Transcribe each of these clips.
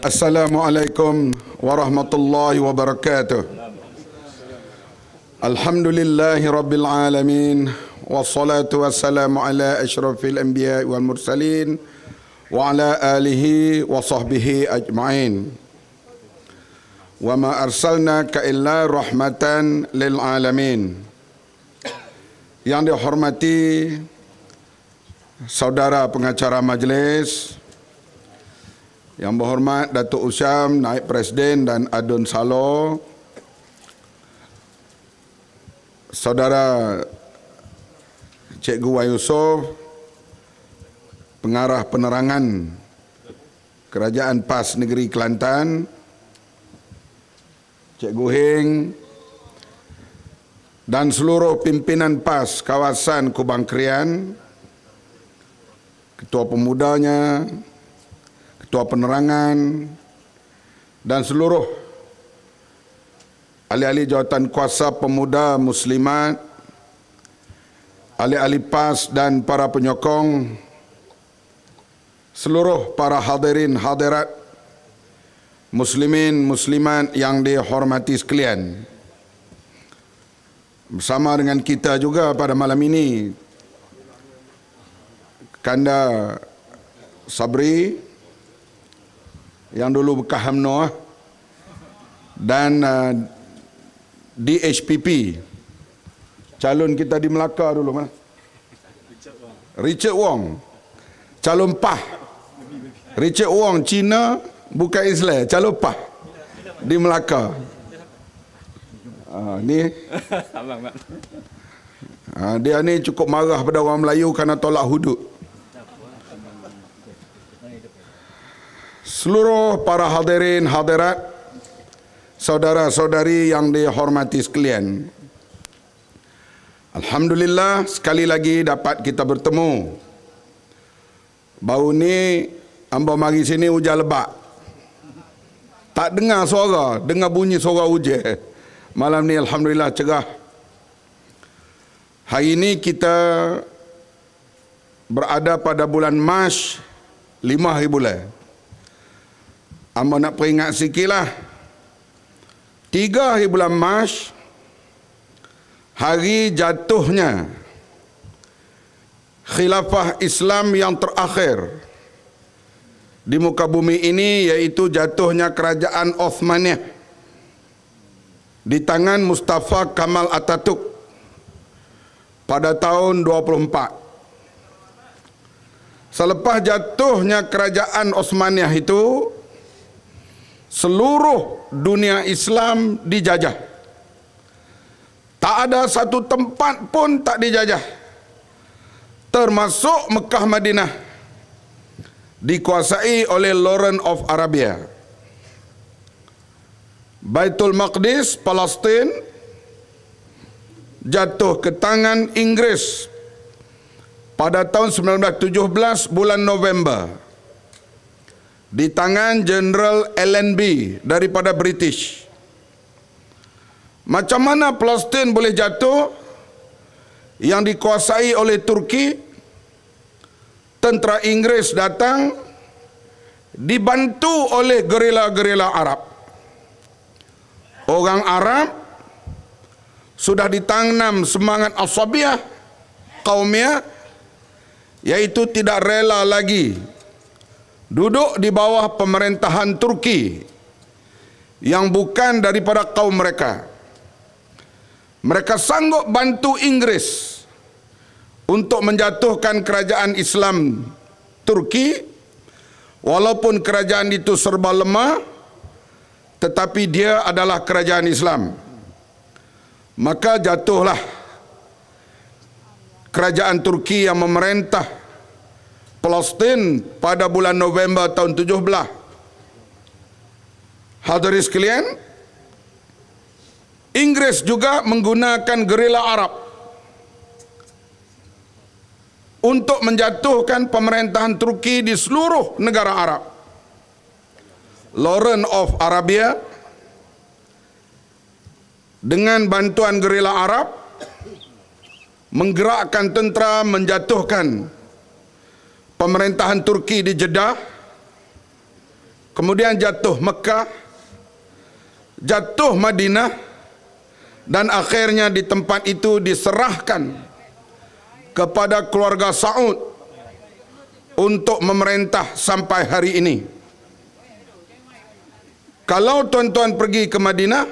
Assalamualaikum warahmatullahi wabarakatuh. Alhamdulillahi rabbil alamin. Wassalatu wassalamu ala asyrafil anbiya wal mursalin wa ala alihi wa sahbihi ajma'in. Wa ma arsalnaka illa rahmatan lil alamin. Yang dihormati saudara pengacara majlis, yang berhormat Datuk Usyam, Naib Presiden dan Adun Salo, saudara Cikgu Wayusuf, Pengarah Penerangan Kerajaan PAS Negeri Kelantan, Cikgu Heng, dan seluruh pimpinan PAS kawasan Kubang Krian, Ketua Pemudanya, Ketua Penerangan, dan seluruh ahli-ahli jawatan kuasa pemuda muslimat, ahli-ahli PAS dan para penyokong, seluruh para hadirin hadirat, muslimin muslimat yang dihormati sekalian. Bersama dengan kita juga pada malam ini Kanda Sabri yang dulu bekas UMNO dan DHPP, calon kita di Melaka dulu mana? Richard Wong, calon PAH. Richard Wong Cina bukan Islam, calon PAH di Melaka. Dia ni cukup marah pada orang Melayu kerana tolak hudud. Seluruh para hadirin hadirat, saudara-saudari yang dihormati sekalian, alhamdulillah sekali lagi dapat kita bertemu. Baru ni hamba mari sini hujan lebat, tak dengar suara, dengar bunyi suara hujan. Malam ni alhamdulillah cerah. Hari ini kita berada pada bulan Mac, 5 hari bulan. Amba nak peringat sikitlah. 3 hari bulan Mac, hari jatuhnya khilafah Islam yang terakhir di muka bumi ini, iaitu jatuhnya kerajaan Osmaniyah di tangan Mustafa Kamal Atatürk pada tahun 24. Selepas jatuhnya kerajaan Osmaniyah itu, seluruh dunia Islam dijajah. Tak ada satu tempat pun tak dijajah, termasuk Mekah Madinah, dikuasai oleh Lawrence of Arabia. Baitul Maqdis, Palestin, jatuh ke tangan Inggris pada tahun 1917 bulan November, di tangan General Allenby daripada British. Macam mana Palestin boleh jatuh yang dikuasai oleh Turki? Tentera Inggeris datang dibantu oleh gerila-gerila Arab. Orang Arab sudah ditanam semangat asabiyah, qaumiyah, iaitu tidak rela lagi duduk di bawah pemerintahan Turki yang bukan daripada kaum mereka. Mereka sanggup bantu Inggris untuk menjatuhkan kerajaan Islam Turki, walaupun kerajaan itu serba lemah, tetapi dia adalah kerajaan Islam. Maka jatuhlah kerajaan Turki yang memerintah Palestin pada bulan November tahun 17. Hadirin sekalian, Inggris juga menggunakan gerila Arab untuk menjatuhkan pemerintahan Turki di seluruh negara Arab. Lawrence of Arabia dengan bantuan gerila Arab menggerakkan tentera menjatuhkan pemerintahan Turki di Jeddah kemudian jatuh Mekah, jatuh Madinah, dan akhirnya di tempat itu diserahkan kepada keluarga Saud untuk memerintah sampai hari ini. Kalau tuan-tuan pergi ke Madinah,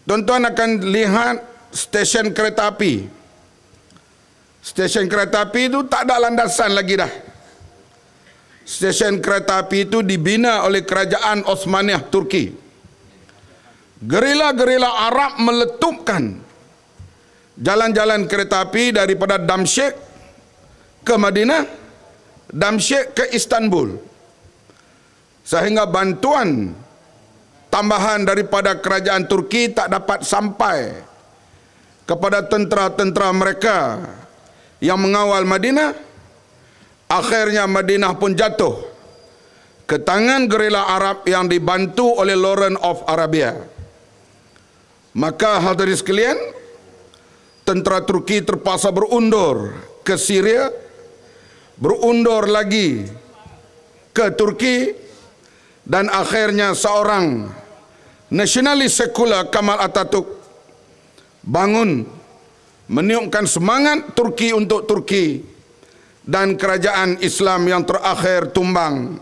tuan-tuan akan lihat stesen kereta api. Stesen kereta api itu tak ada landasan lagi dah. Stesen kereta api itu dibina oleh kerajaan Osmaniyah Turki. Gerila-gerila Arab meletupkan jalan-jalan kereta api daripada Damsyik ke Madinah, Damsyik ke Istanbul. Sehingga bantuan tambahan daripada kerajaan Turki tak dapat sampai kepada tentera-tentera mereka yang mengawal Madinah. Akhirnya Madinah pun jatuh ke tangan gerila Arab yang dibantu oleh Lawrence of Arabia. Maka hadirin sekalian, tentera Turki terpaksa berundur ke Syria, berundur lagi ke Turki, dan akhirnya seorang nasionalis sekular, Kemal Atatürk, bangun meniupkan semangat Turki untuk Turki, dan kerajaan Islam yang terakhir tumbang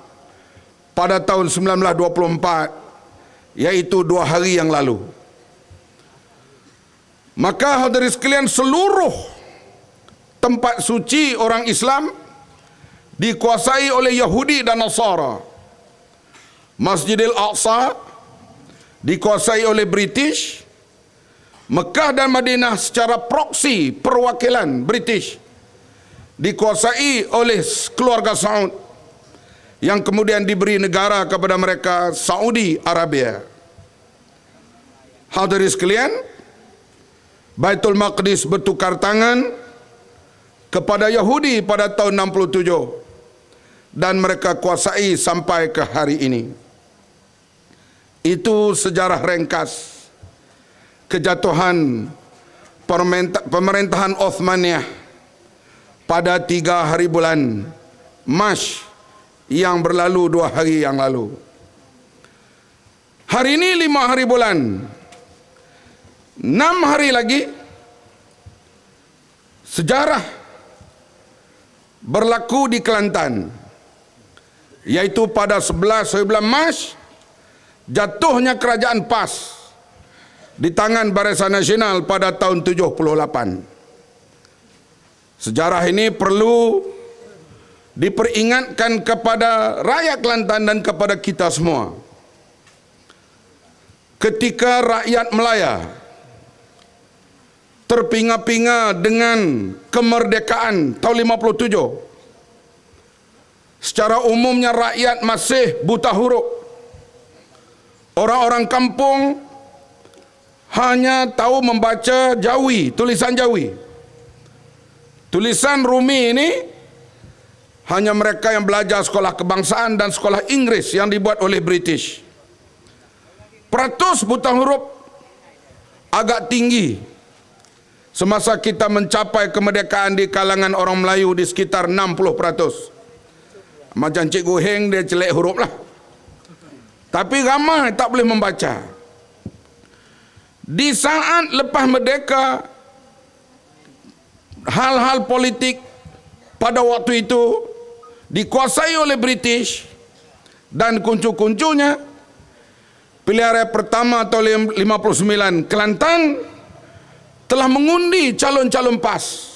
pada tahun 1924, yaitu 2 hari yang lalu. Maka hadirin sekalian, seluruh tempat suci orang Islam dikuasai oleh Yahudi dan Nasara. Masjidil Aqsa dikuasai oleh British. Mekah dan Madinah secara proksi, perwakilan British, dikuasai oleh keluarga Saud, yang kemudian diberi negara kepada mereka, Saudi Arabia. Hadirin sekalian, Baitul Maqdis bertukar tangan kepada Yahudi pada tahun 67, dan mereka kuasai sampai ke hari ini. Itu sejarah ringkas kejatuhan pemerintahan Osmaniyah pada 3 hari bulan Mac yang berlalu 2 hari yang lalu. Hari ini 5 hari bulan, 6 hari lagi sejarah berlaku di Kelantan, yaitu pada 11 Mac jatuhnya kerajaan PAS di tangan Barisan Nasional pada tahun 78. Sejarah ini perlu diperingatkan kepada rakyat Kelantan dan kepada kita semua. Ketika rakyat Melaya terpinga-pinga dengan kemerdekaan tahun 57, secara umumnya rakyat masih buta huruf. Orang-orang kampung hanya tahu membaca Jawi, tulisan Jawi. Tulisan Rumi ini hanya mereka yang belajar sekolah kebangsaan dan sekolah Inggeris yang dibuat oleh British. Peratus buta huruf agak tinggi semasa kita mencapai kemerdekaan di kalangan orang Melayu di sekitar 60%. Macam Cikgu Heng, dia celek huruf lah. Tapi ramai tak boleh membaca. Di saat lepas merdeka, hal-hal politik pada waktu itu dikuasai oleh British, dan kuncu-kuncunya pilihan raya pertama tahun 59, Kelantan telah mengundi calon-calon PAS,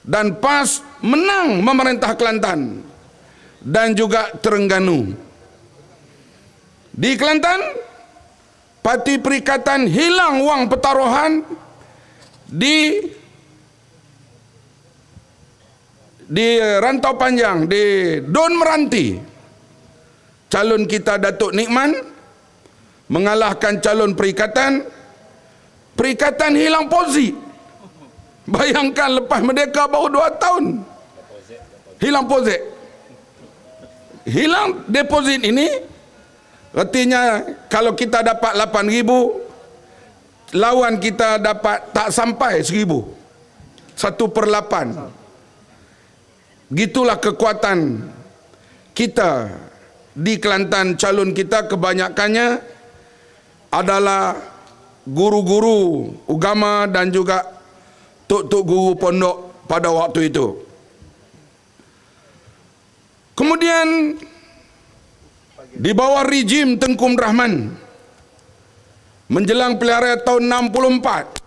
dan PAS menang memerintah Kelantan dan juga Terengganu. Di Kelantan, Parti Perikatan hilang wang pertaruhan di Rantau Panjang, di Don Meranti. Calon kita Datuk Nikman mengalahkan calon Perikatan. Perikatan hilang pozi. Bayangkan, lepas merdeka baru 2 tahun hilang pozi. Hilang deposit ini artinya kalau kita dapat 8,000, lawan kita dapat tak sampai 1,000, 1/8. Gitulah kekuatan kita di Kelantan, calon kita kebanyakannya adalah guru-guru agama dan juga tok-tok guru pondok pada waktu itu. Kemudian di bawah rejim Tengku Abdul Rahman menjelang pilihan raya tahun 64,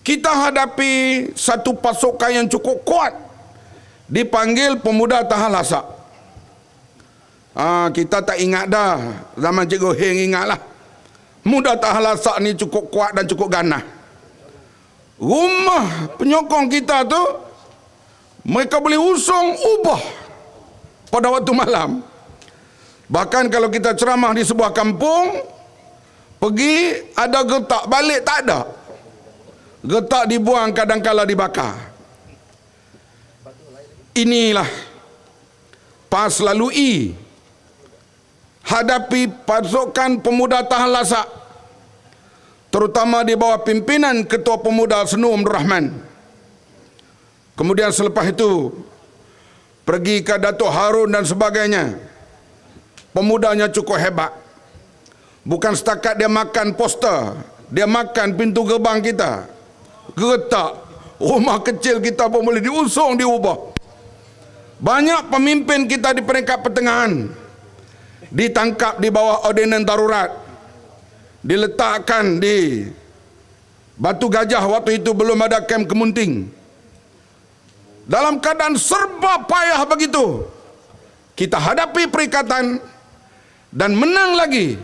kita hadapi satu pasukan yang cukup kuat dipanggil Pemuda Tahan Lasak. Kita tak ingat dah, zaman Cikgu Heng ingatlah. Pemuda Tahan Lasak ni cukup kuat dan cukup ganas. Rumah penyokong kita tu mereka boleh usung ubah pada waktu malam. Bahkan kalau kita ceramah di sebuah kampung, pergi ada getak, balik tak ada. Getak dibuang, kadang-kala dibakar. Inilah PAS lalui hadapi pasukan Pemuda Tahan Lasak, terutama di bawah pimpinan Ketua Pemuda Senu Abdul Rahman. Kemudian selepas itu pergi ke Datuk Harun dan sebagainya. Pemudanya cukup hebat. Bukan setakat dia makan poster, dia makan pintu gerbang kita. Getak, rumah kecil kita pun boleh diusung, diubah. Banyak pemimpin kita di peringkat pertengahan ditangkap di bawah ordinan darurat, diletakkan di Batu Gajah. Waktu itu belum ada kem Kemunting. Dalam keadaan serba payah begitu, kita hadapi perikatan dan menang lagi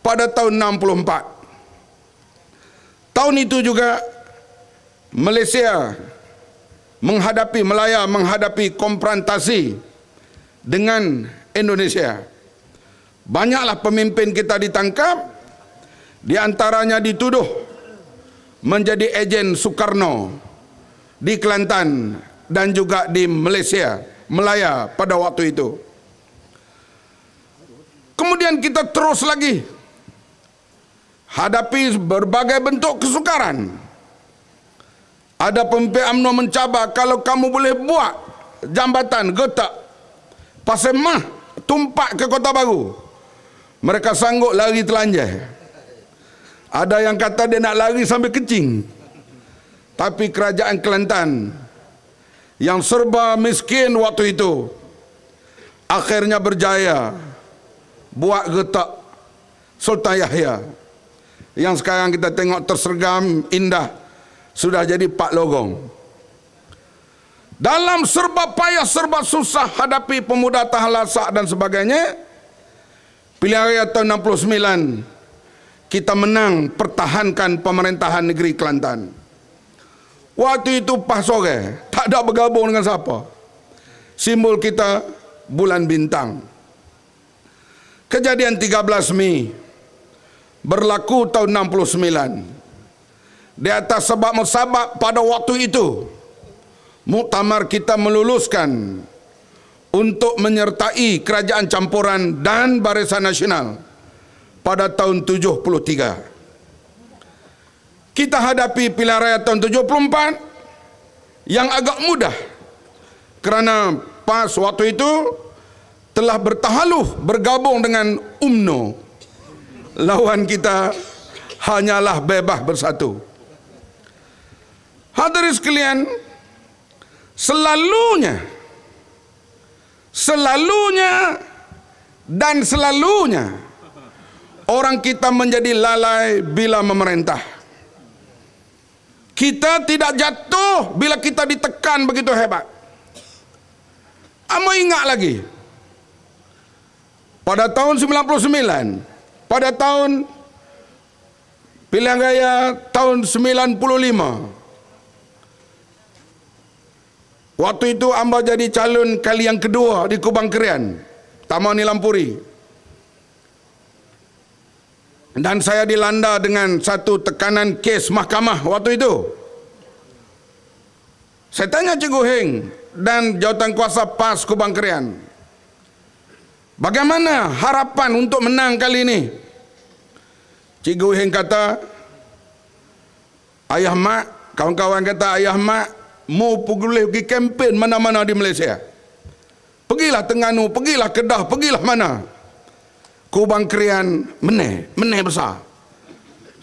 pada tahun 64. Tahun itu juga Malaysia Melaya menghadapi konfrontasi dengan Indonesia. Banyaklah pemimpin kita ditangkap, di antaranya dituduh menjadi ejen Soekarno di Kelantan dan juga di Malaysia Melaya pada waktu itu. Kemudian kita terus lagi hadapi berbagai bentuk kesukaran. Ada pemimpin UMNO mencabar, kalau kamu boleh buat jambatan getak Pasir Mah tumpak ke Kota Baru, mereka sanggup lari telanjang. Ada yang kata dia nak lari sambil kecing. Tapi kerajaan Kelantan yang serba miskin waktu itu akhirnya berjaya buat getak Sultan Yahya yang sekarang kita tengok tersergam indah, sudah jadi Pak Logong. Dalam serba payah, serba susah hadapi Pemuda Tahan Lasak dan sebagainya, pilihan raya tahun 69 kita menang pertahankan pemerintahan negeri Kelantan. Waktu itu pas sore, tak ada bergabung dengan siapa. Simbol kita bulan bintang. Kejadian 13 Mei berlaku tahun 69. Di atas sebab musabab pada waktu itu, muktamar kita meluluskan untuk menyertai kerajaan campuran dan Barisan Nasional pada tahun 73. Kita hadapi pilihan raya tahun 74 yang agak mudah kerana PAS waktu itu telah bertahaluf bergabung dengan UMNO. Lawan kita hanyalah Bebas Bersatu. Hadirin sekalian, selalunya orang kita menjadi lalai bila memerintah. Kita tidak jatuh bila kita ditekan begitu hebat. Amo ingat lagi pada tahun 99, pada tahun pilihan raya tahun 95, waktu itu amba jadi calon kali yang kedua di Kubang Kerian, Taman Nilampuri. Dan saya dilanda dengan satu tekanan kes mahkamah waktu itu. Saya tanya Cikgu Heng dan jawatankuasa PAS Kubang Kerian, bagaimana harapan untuk menang kali ini? Cikgu Heng kata, ayah mak, kawan-kawan kata, ayah mak mau pergi kempen mana-mana di Malaysia. Pergilah Terengganu, pergilah Kedah, pergilah mana. Kubang Krian, meneh besar.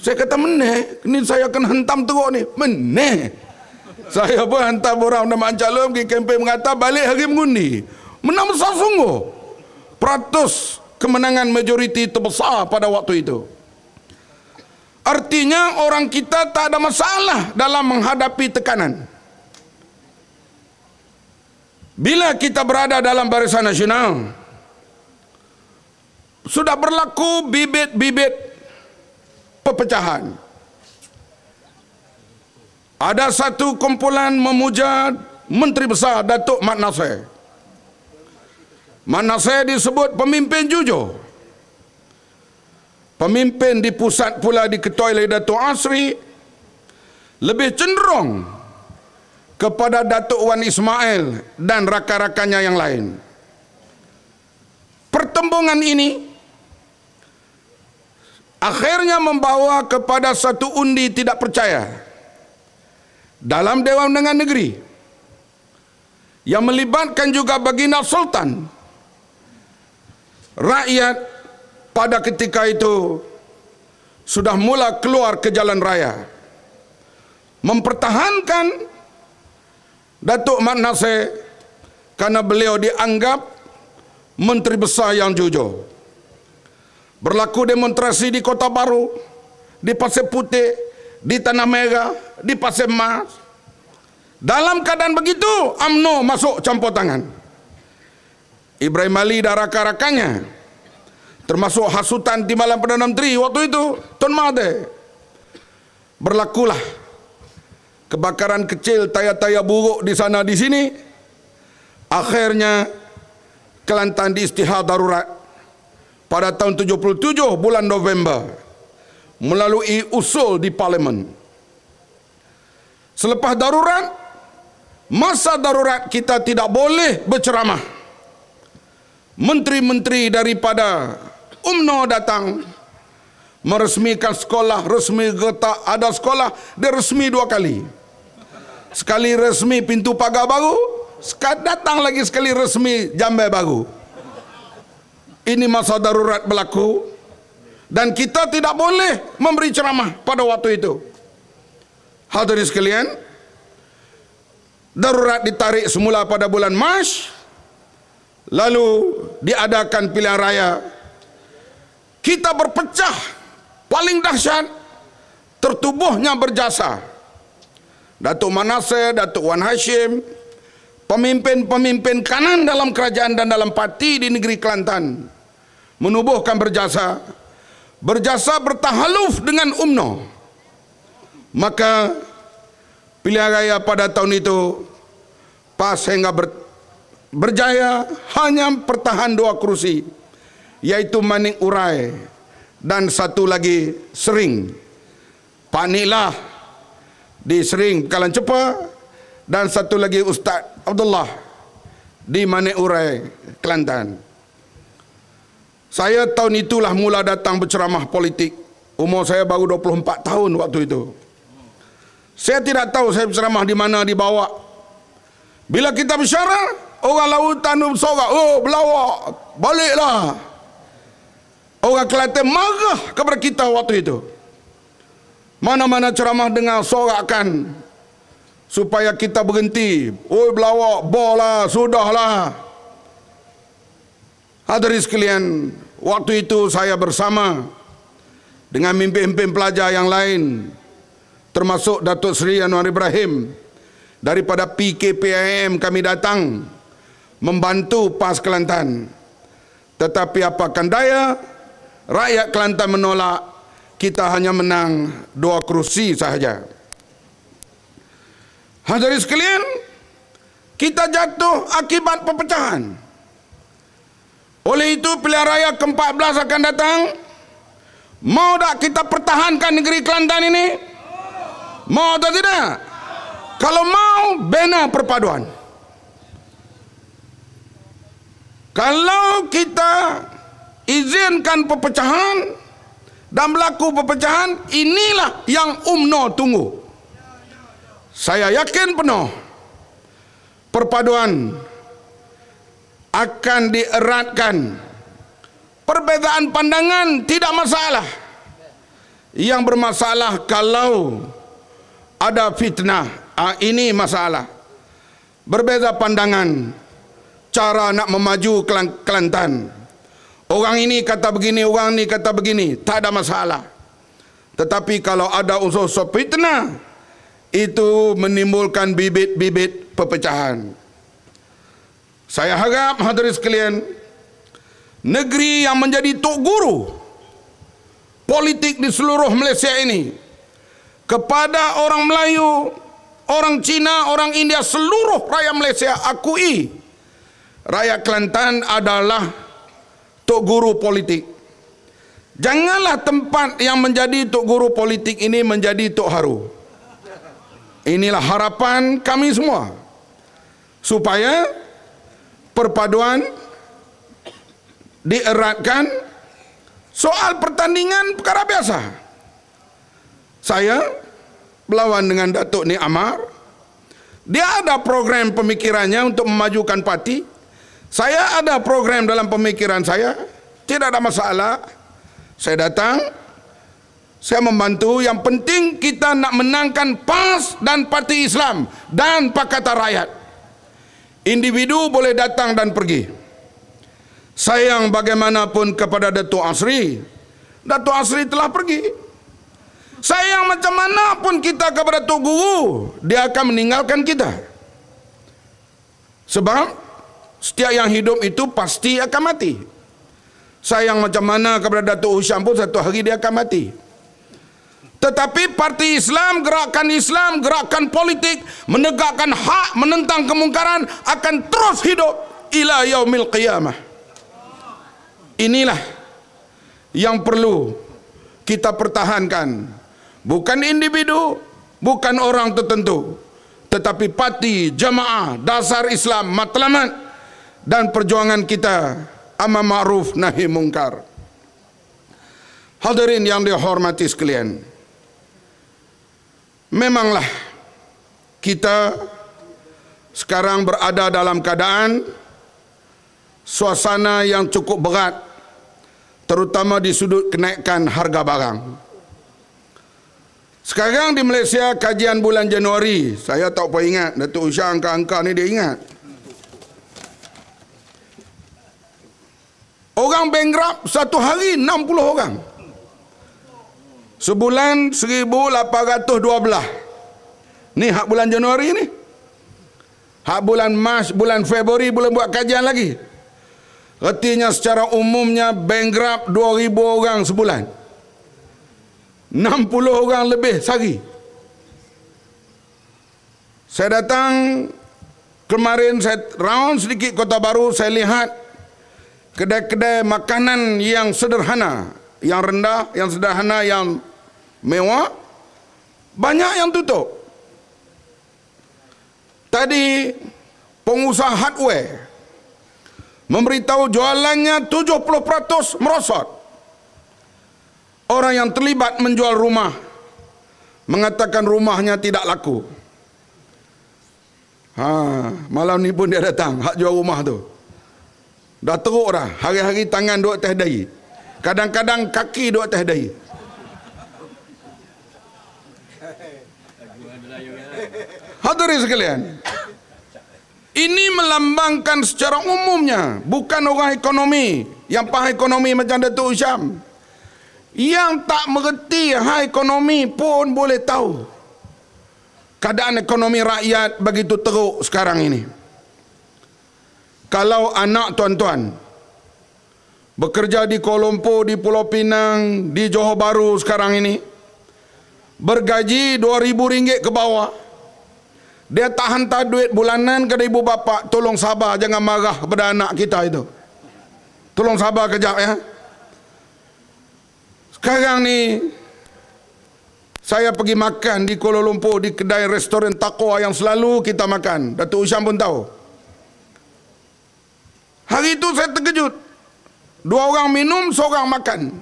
Saya kata meneh, ni saya akan hentam teruk ni. Meneh. Saya pun hantar orang nama calon pergi kempen mengata balik hari mengundi. Menang besar sungguh. Peratus kemenangan majoriti terbesar pada waktu itu. Artinya orang kita tak ada masalah dalam menghadapi tekanan. Bila kita berada dalam Barisan Nasional, sudah berlaku bibit-bibit perpecahan. Ada satu kumpulan memuja Menteri Besar Datuk Mat Nasir. Mat Nasir disebut pemimpin jujur. Pemimpin di pusat pula diketuai oleh Datuk Asri, lebih cenderung kepada Datuk Wan Ismail dan rakan-rakannya yang lain. Pertembungan ini akhirnya membawa kepada satu undi tidak percaya dalam Dewan Undangan Negeri yang melibatkan juga Baginda Sultan. Rakyat pada ketika itu sudah mula keluar ke jalan raya mempertahankan Datuk Mat Nasir karena beliau dianggap Menteri Besar yang jujur. Berlaku demonstrasi di Kota Baru, di Pasir Putih, di Tanah Merah, di Pasir Mas. Dalam keadaan begitu, UMNO masuk campur tangan. Ibrahim Ali dan rakan-rakannya, termasuk hasutan Timbalan Perdana Menteri waktu itu, Tun Mahathir. Berlakulah kebakaran kecil, tayar-tayar buruk di sana di sini. Akhirnya Kelantan diisytihar darurat pada tahun 77 bulan November melalui usul di Parlimen. Selepas darurat, masa darurat kita tidak boleh berceramah. Menteri-menteri daripada UMNO datang meresmikan sekolah, resmi getak ada sekolah, dia resmi 2 kali. Sekali resmi pintu pagar baru, datang lagi sekali resmi jambai baru. Ini masa darurat berlaku dan kita tidak boleh memberi ceramah pada waktu itu. Hadirin sekalian, darurat ditarik semula pada bulan Mac, lalu diadakan pilihan raya. Kita berpecah. Paling dahsyat, tertubuhnya berjasa Datuk Mat Nasir, Datuk Wan Hashim, pemimpin-pemimpin kanan dalam kerajaan dan dalam parti di negeri Kelantan menubuhkan berjasa bertahaluf dengan UMNO. Maka pilihan raya pada tahun itu PAS sehingga berjaya hanya pertahan 2 kerusi, yaitu Manik Urai dan satu lagi Sering. Pak Niklah di Sering Bekalan Cepa dan satu lagi Ustaz Abdullah di Manik Urai, Kelantan. Saya tahun itulah mula datang berceramah politik. Umur saya baru 24 tahun waktu itu. Saya tidak tahu saya berceramah di mana dibawa. Bila kita bicara, orang lautan bersorak, oh belawak, baliklah. Orang Kelantan marah kepada kita waktu itu. Mana-mana ceramah dengar sorakan supaya kita berhenti. Oh belawak, bola, sudahlah. Hadirin sekalian, waktu itu saya bersama dengan pemimpin pelajar yang lain, termasuk Datuk Seri Anwar Ibrahim daripada PKPIM. Kami datang membantu PAS Kelantan. Tetapi apakan daya, rakyat Kelantan menolak. Kita hanya menang 2 kerusi sahaja. Hadirin sekalian, kita jatuh akibat perpecahan. Oleh itu pilihan raya ke-14 akan datang. Mau tak kita pertahankan negeri Kelantan ini? Mau atau tidak? Kalau mau, bina perpaduan. Kalau kita izinkan perpecahan dan berlaku perpecahan, inilah yang UMNO tunggu. Saya yakin penuh perpaduan akan dieratkan. Perbezaan pandangan tidak masalah. Yang bermasalah kalau ada fitnah, ini masalah. Berbeza pandangan, cara nak memaju Kelantan. Orang ini kata begini, orang ini kata begini, tak ada masalah. Tetapi kalau ada unsur-unsur fitnah, itu menimbulkan bibit-bibit perpecahan. Saya harap hadirin sekalian, negeri yang menjadi tok guru politik di seluruh Malaysia ini, kepada orang Melayu, orang Cina, orang India, seluruh rakyat Malaysia akui rakyat Kelantan adalah tok guru politik. Janganlah tempat yang menjadi tok guru politik ini menjadi tok haru. Inilah harapan kami semua, supaya perpaduan dieratkan. Soal pertandingan perkara biasa. Saya berlawan dengan Datuk Nik Amar. Dia ada program pemikirannya untuk memajukan parti. Saya ada program dalam pemikiran saya. Tidak ada masalah. Saya datang, saya membantu. Yang penting kita nak menangkan PAS dan Parti Islam dan Pakatan Rakyat. Individu boleh datang dan pergi. Sayang bagaimanapun kepada Datuk Asri, Datuk Asri telah pergi. Sayang macam mana pun kita kepada Tok Guru, dia akan meninggalkan kita. Sebab setiap yang hidup itu pasti akan mati. Sayang macam mana kepada Datuk Usyam pun satu hari dia akan mati. Tetapi Parti Islam, gerakan politik, menegakkan hak, menentang kemungkaran akan terus hidup ila yaumil qiyamah. Inilah yang perlu kita pertahankan. Bukan individu, bukan orang tertentu, tetapi parti, jamaah, dasar Islam, matlamat dan perjuangan kita amar ma'ruf nahi mungkar. Hadirin yang dihormati sekalian, memanglah kita sekarang berada dalam keadaan suasana yang cukup berat, terutama di sudut kenaikan harga barang. Sekarang di Malaysia, kajian bulan Januari, saya tak apa ingat, Datuk Usyam angka-angka ni dia ingat. Orang bankrupt satu hari 60 orang. Sebulan 1,812. Ni hak bulan Januari ni. Hak bulan Mac, bulan Februari belum buat kajian lagi. Artinya secara umumnya bankrupt 2,000 orang sebulan. 60 orang lebih sehari. Saya datang kemarin, saya round sedikit Kota Baru, saya lihat kedai-kedai makanan yang sederhana, yang rendah, yang sederhana, yang mewah, banyak yang tutup. Tadi pengusaha hardware memberitahu jualannya 70% merosot. Orang yang terlibat menjual rumah mengatakan rumahnya tidak laku. Malam ni pun dia datang, hak jual rumah tu. Dah teruk dah, hari-hari tangan duduk atas dahi. Kadang-kadang kaki duduk atas dahi. Hadirin sekalian, ini melambangkan secara umumnya, bukan orang ekonomi yang faham ekonomi macam Datuk Usyam. Yang tak mengerti hal ekonomi pun boleh tahu keadaan ekonomi rakyat begitu teruk sekarang ini. Kalau anak tuan-tuan bekerja di Kuala Lumpur, di Pulau Pinang, di Johor Bahru sekarang ini, bergaji RM2,000 ke bawah, dia tak hantar duit bulanan kepada ibu bapa. Tolong sabar, jangan marah kepada anak kita itu. Tolong sabar kejap ya. Sekarang ni saya pergi makan di Kuala Lumpur di kedai restoran Taqwa yang selalu kita makan. Datuk Usyam pun tahu. Hari itu saya terkejut. 2 orang minum, seorang makan.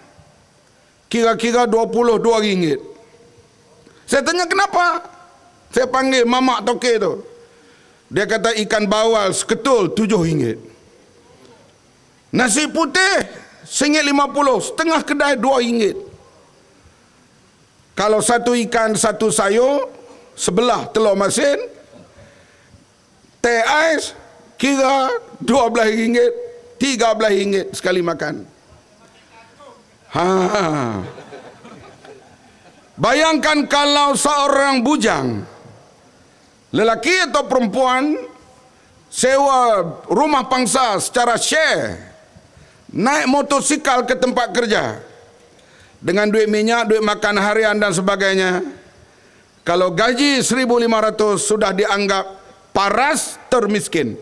Kira-kira RM22. Saya tanya kenapa? Saya panggil mamak toke tu. Dia kata ikan bawal seketul RM7. Nasi putih RM1.50, setengah kedai RM2. Kalau satu ikan, satu sayur, sebelah telur masin, teh ais, kira RM12, RM13 sekali makan. Bayangkan kalau seorang bujang, lelaki atau perempuan, sewa rumah pangsa secara share, naik motosikal ke tempat kerja, dengan duit minyak, duit makan harian dan sebagainya. Kalau gaji RM1.500 sudah dianggap paras termiskin.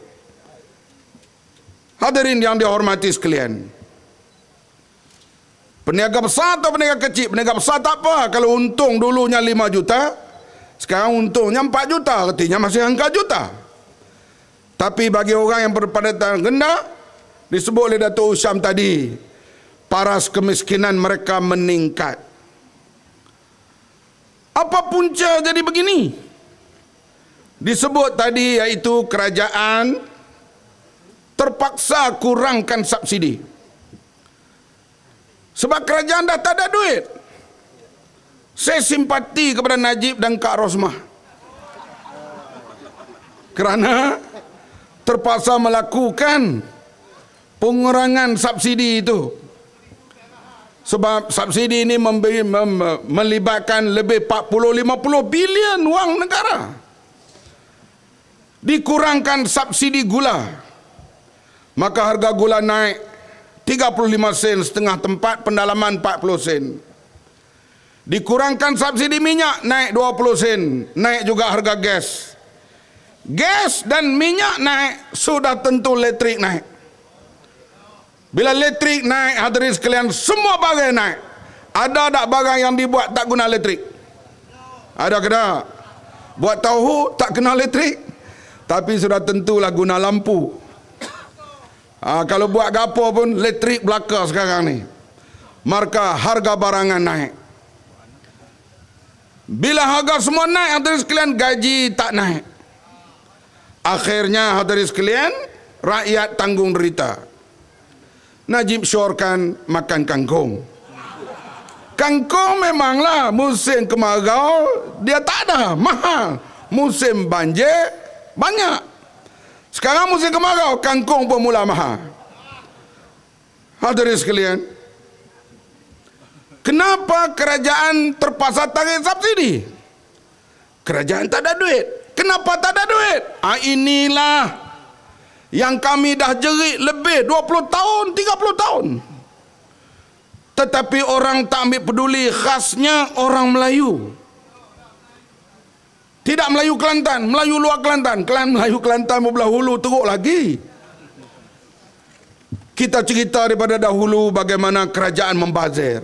Hadirin yang dihormati sekalian, peniaga besar atau peniaga kecil? Peniaga besar tak apa, kalau untung dulunya 5 juta, sekarang untungnya 4 juta, artinya masih angka juta. Tapi bagi orang yang berpendapatan rendah, disebut oleh Datuk Usyam tadi, paras kemiskinan mereka meningkat. Apa punca jadi begini? Disebut tadi, iaitu kerajaan terpaksa kurangkan subsidi. Sebab kerajaan dah tak ada duit. Saya simpati kepada Najib dan Kak Rosmah, kerana terpaksa melakukan pengurangan subsidi itu. Sebab subsidi ini melibatkan lebih 40-50 bilion wang negara. Dikurangkan subsidi gula, maka harga gula naik 35 sen setengah tempat pendalaman 40 sen. Dikurangkan subsidi minyak, naik 20 sen. Naik juga harga gas. Gas dan minyak naik, sudah tentu elektrik naik. Bila elektrik naik, hadirin sekalian, semua barang naik. Ada tak barang yang dibuat tak guna elektrik? Ada ke tak? Buat tahu tak kena elektrik, tapi sudah tentulah guna lampu. Kalau buat gapo pun elektrik belaka sekarang ni. Maka harga barangan naik. Bila harga semua naik, hadirin sekalian, gaji tak naik. Akhirnya hadirin sekalian, rakyat tanggung derita. Najib syorkan makan kangkung. Kangkung memanglah musim kemarau dia tak ada, mahal. Musim banjir banyak. Sekarang musim kemarau, kangkung pun mula mahal. Hadirin sekalian, kenapa kerajaan terpaksa tarik subsidi? Kerajaan tak ada duit. Kenapa tak ada duit? Inilah yang kami dah jerit lebih 20 tahun, 30 tahun. Tetapi orang tak ambil peduli, khasnya orang Melayu. Tidak Melayu Kelantan, Melayu luar Kelantan. Melayu Kelantan belah hulu teruk lagi. Kita cerita daripada dahulu bagaimana kerajaan membazir.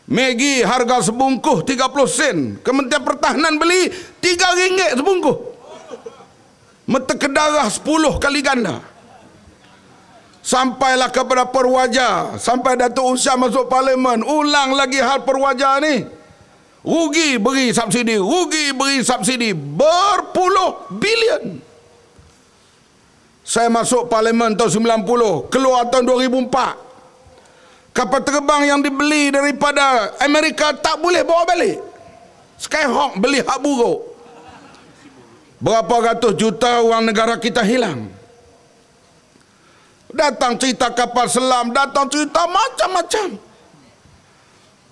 Maggi harga sebungkuh 30 sen. Kementerian Pertahanan beli RM3 sebungkuh. Metekedarah 10 kali ganda. Sampailah kepada perwaja. Sampai Datuk Usyam masuk parlimen, ulang lagi hal perwaja ni. Rugi beri subsidi, rugi beri subsidi berpuluh bilion. Saya masuk parlimen tahun 90, keluar tahun 2004. Kapal terbang yang dibeli daripada Amerika tak boleh bawa balik. Skyhawk beli hak buruk. Berapa ratus juta wang negara kita hilang. Datang cerita kapal selam, datang cerita macam-macam.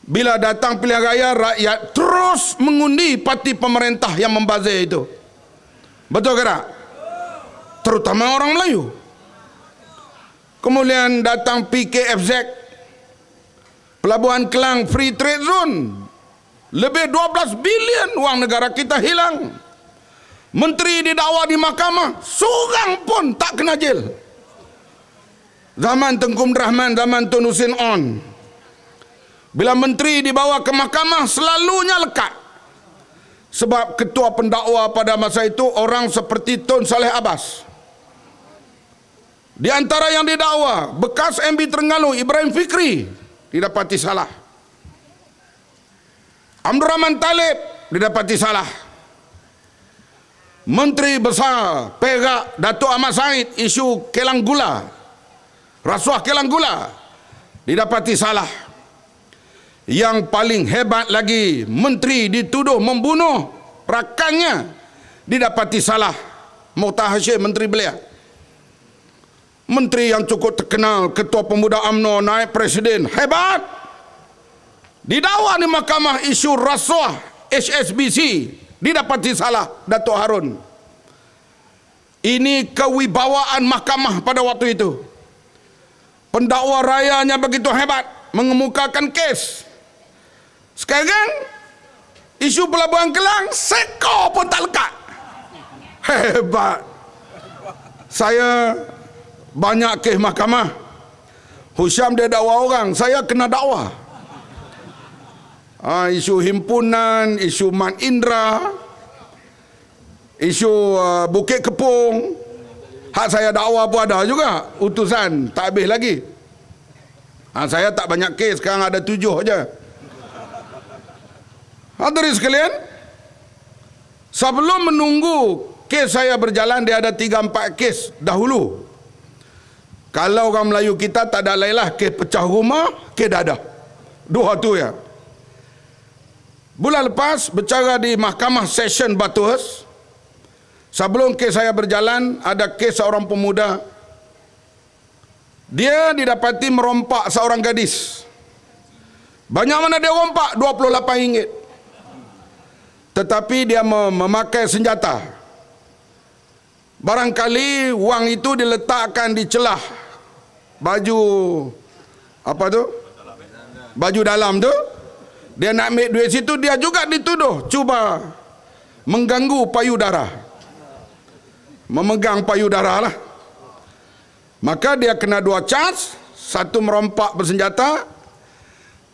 Bila datang pilihan raya, rakyat terus mengundi parti pemerintah yang membazir itu. Betul ke tak? Terutama orang Melayu. Kemudian datang PKFZ, Pelabuhan Kelang Free Trade Zone. Lebih 12 bilion wang negara kita hilang. Menteri didakwa di mahkamah, seorang pun tak kena jel. Zaman Tengku Abdul Rahman, zaman Tun Hussein On. Bila menteri dibawa ke mahkamah, selalunya lekat. Sebab ketua pendakwa pada masa itu orang seperti Tun Saleh Abbas. Di antara yang didakwa, bekas MB Terengganu Ibrahim Fikri didapati salah. Abdul Rahman Talib didapati salah. Menteri Besar Perak Datuk Ahmad Said isu Kelang Gula rasuah kilang gula didapati salah. Yang paling hebat lagi, menteri dituduh membunuh rakannya, didapati salah. Mokhtar Hashim, menteri belia. Menteri yang cukup terkenal, ketua pemuda UMNO, naik presiden, hebat. Didakwa di mahkamah isu rasuah HSBC, didapati salah Datuk Harun. Ini kewibawaan mahkamah pada waktu itu. Pendakwa rayanya begitu hebat, mengemukakan kes. Sekarang isu Pelabuhan Kelang, sekor pun tak lekat. Hebat. Saya banyak kes mahkamah. Husyam dia dakwa orang, saya kena dakwa. Isu himpunan, isu Man Indra, isu Bukit Kepung, hak saya dakwa pun ada juga. Utusan tak habis lagi. Saya tak banyak kes, sekarang ada 7 aja. Hadirin sekalian, sebelum menunggu kes saya berjalan, dia ada 3-4 kes dahulu. Kalau orang Melayu kita tak ada lain lah, kes pecah rumah, kes dadah. 2 tu ya. Bulan lepas bercara di Mahkamah Session Bathurst. Sebelum kes saya berjalan, ada kes seorang pemuda. Dia didapati merompak seorang gadis. Banyak mana dia rompak? RM28. Tetapi dia memakai senjata. Barangkali wang itu diletakkan di celah baju apa tu? Baju dalam tu. Dia nak ambil duit situ, dia juga dituduh cuba mengganggu payudara. Memegang payudara lah. Maka dia kena 2 charge. Satu merompak bersenjata,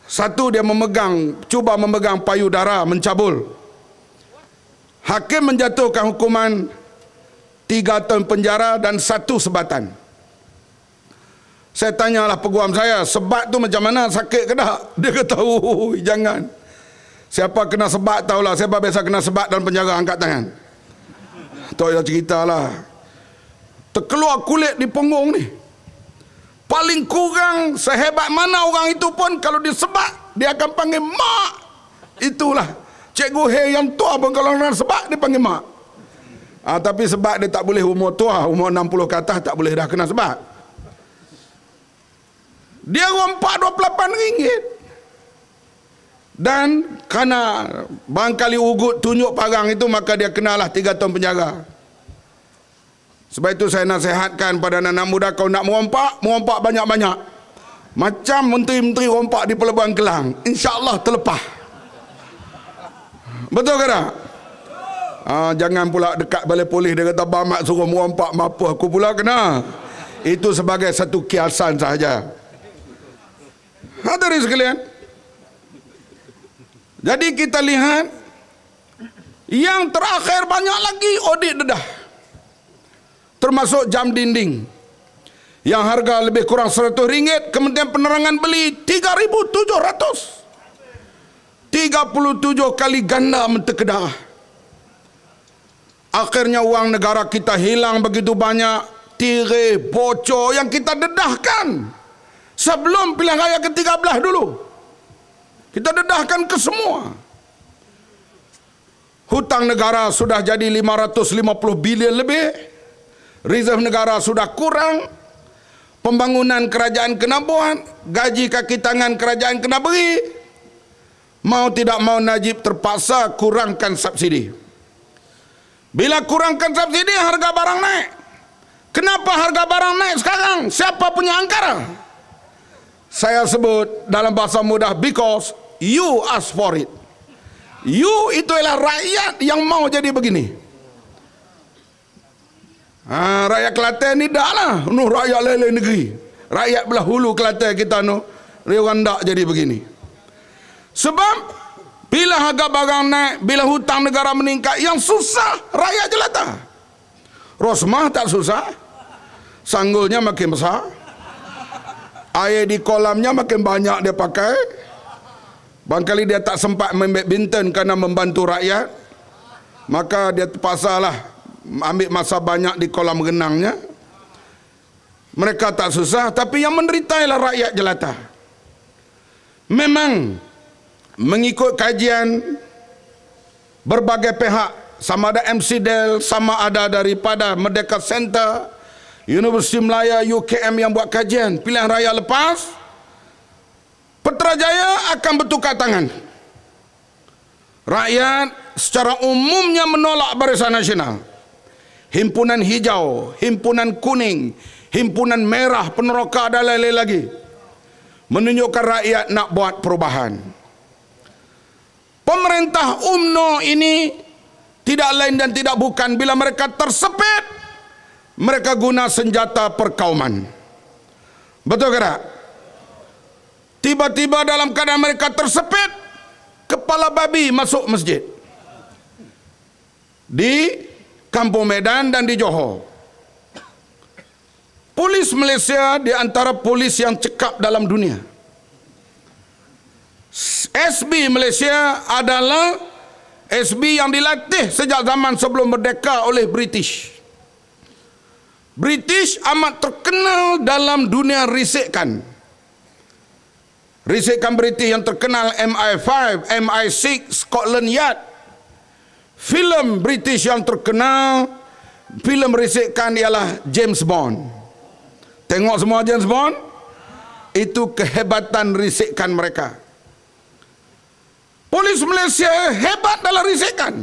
satu dia cuba memegang payudara, mencabul. Hakim menjatuhkan hukuman 3 tahun penjara dan 1 sebatan. Saya tanyalah peguam saya, sebat tu macam mana, sakit ke tak? Dia kata, jangan. Siapa kena sebat tahulah. Siapa biasa kena sebat dalam penjara, angkat tangan. Tak payah ceritalah. Terkeluar kulit di punggung ni. Paling kurang sehebat mana orang itu pun, kalau disebat, dia akan panggil mak. Itulah Cikgu Hei yang tua pun kalau orang sebat, dia panggil mak. Tapi sebat dia tak boleh umur tua, umur 60 ke atas tak boleh dah kena sebat. Dia rompak RM28. Dan kerana barangkali ugut tunjuk parang itu, maka dia kenalah 3 tahun penjara. Sebab itu saya nasihatkan pada anak-anak muda, kalau nak merompak banyak-banyak. Macam menteri-menteri rompak di Pelabuhan Kelang, insya-Allah terlepas. Betul ke tak? Jangan pula dekat balai polis dia kata Bamak suruh merompak, mampu aku pula kena. Itu sebagai satu kiasan sahaja. Hadirin sekalian, jadi kita lihat yang terakhir banyak lagi audit dedah, termasuk jam dinding yang harga lebih kurang RM100, Kementerian Penerangan beli RM3,700. 37 kali ganda menteri Kedah. Akhirnya wang negara kita hilang begitu banyak, tirai bocor yang kita dedahkan sebelum pilihan raya ke-13 dulu. Kita dedahkan ke semua. Hutang negara sudah jadi 550 bilion lebih. Reserve negara sudah kurang. Pembangunan kerajaan kena buat. Gaji kaki tangan kerajaan kena beri. Mau tidak mau Najib terpaksa kurangkan subsidi. Bila kurangkan subsidi, harga barang naik. Kenapa harga barang naik sekarang? Siapa punya angkara? Saya sebut dalam bahasa mudah, because you ask for it. You itu ialah rakyat yang mau jadi begini. Rakyat Kelantan ni dah lah, rakyat lain negeri. Rakyat belah hulu Kelantan kita dia orang tak jadi begini. Sebab bila harga barang naik, bila hutang negara meningkat, yang susah rakyat jelata. Rosmah tak susah, sanggulnya makin besar, air di kolamnya makin banyak dia pakai. Barangkali dia tak sempat main badminton kerana membantu rakyat, maka dia terpaksalah ambil masa banyak di kolam renangnya. mereka tak susah, tapi yang menderita ialah rakyat jelata. Memang mengikut kajian berbagai pihak, sama ada MCDEL, sama ada daripada Merdeka Center, Universiti Melaya, UKM yang buat kajian pilihan raya lepas, Putrajaya akan bertukar tangan. Rakyat secara umumnya menolak Barisan Nasional. Himpunan hijau, himpunan kuning, himpunan merah, peneroka dan lain-lain lagi menunjukkan rakyat nak buat perubahan. Pemerintah UMNO ini tidak lain dan tidak bukan, bila mereka tersepit, mereka guna senjata perkauman. Betul ke tak? Tiba-tiba dalam keadaan mereka tersepit, kepala babi masuk masjid di Kampung Medan dan di Johor. Polis Malaysia di antara polis yang cekap dalam dunia. SB Malaysia adalah SB yang dilatih sejak zaman sebelum merdeka oleh British. British amat terkenal dalam dunia risikan. Risikan British yang terkenal MI5, MI6, Scotland Yard. Filem British yang terkenal, filem risikan ialah James Bond. Tengok semua James Bond? Itu kehebatan risikan mereka. Polis Malaysia hebat dalam risikan.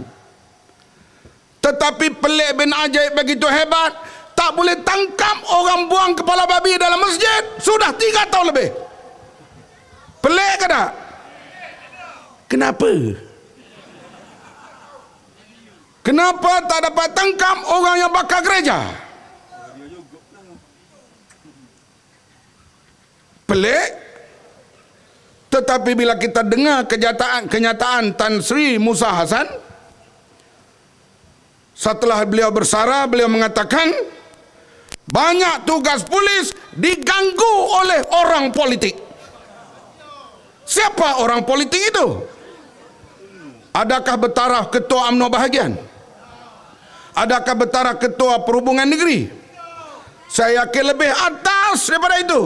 Tetapi pelik bin ajaib begitu hebat, tak boleh tangkap orang buang kepala babi dalam masjid sudah 3 tahun lebih. Pelik ke tak? Kenapa? Kenapa tak dapat tangkap orang yang bakar gereja? Pelik. Tetapi bila kita dengar kenyataan Tan Sri Musa Hassan, setelah beliau bersara, beliau mengatakan banyak tugas polis diganggu oleh orang politik. Siapa orang politik itu? Adakah bertaraf ketua UMNO bahagian? Adakah bertaraf ketua perhubungan negeri? Saya yakin lebih atas daripada itu.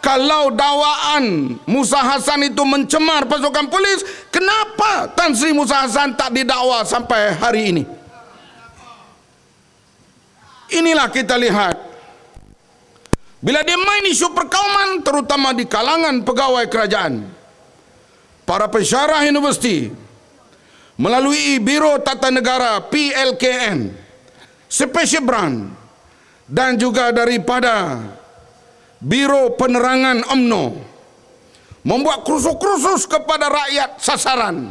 Kalau dakwaan Musa Hassan itu mencemar pasukan polis, kenapa Tan Sri Musa Hassan tak didakwa sampai hari ini? Inilah kita lihat, bila dia main isu perkauman, terutama di kalangan pegawai kerajaan, para pensyarah universiti, melalui Biro Tata Negara PLKN, Special Branch, dan juga daripada Biro Penerangan UMNO, membuat kursus-kursus kepada rakyat sasaran,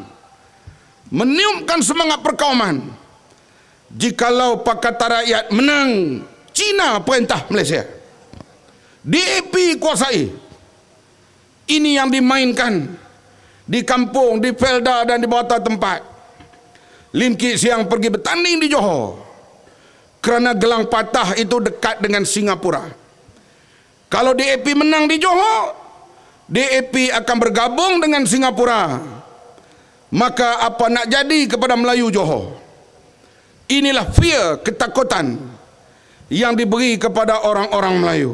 meniupkan semangat perkauman. Jikalau Pakatan Rakyat menang, Cina perintah Malaysia, DAP kuasai. Ini yang dimainkan di kampung, di Felda dan di bawah tempat. Lim Kit Siang pergi bertanding di Johor kerana gelang patah itu dekat dengan Singapura. Kalau DAP menang di Johor, DAP akan bergabung dengan Singapura. Maka apa nak jadi kepada Melayu Johor? Inilah fear, ketakutan yang diberi kepada orang-orang Melayu.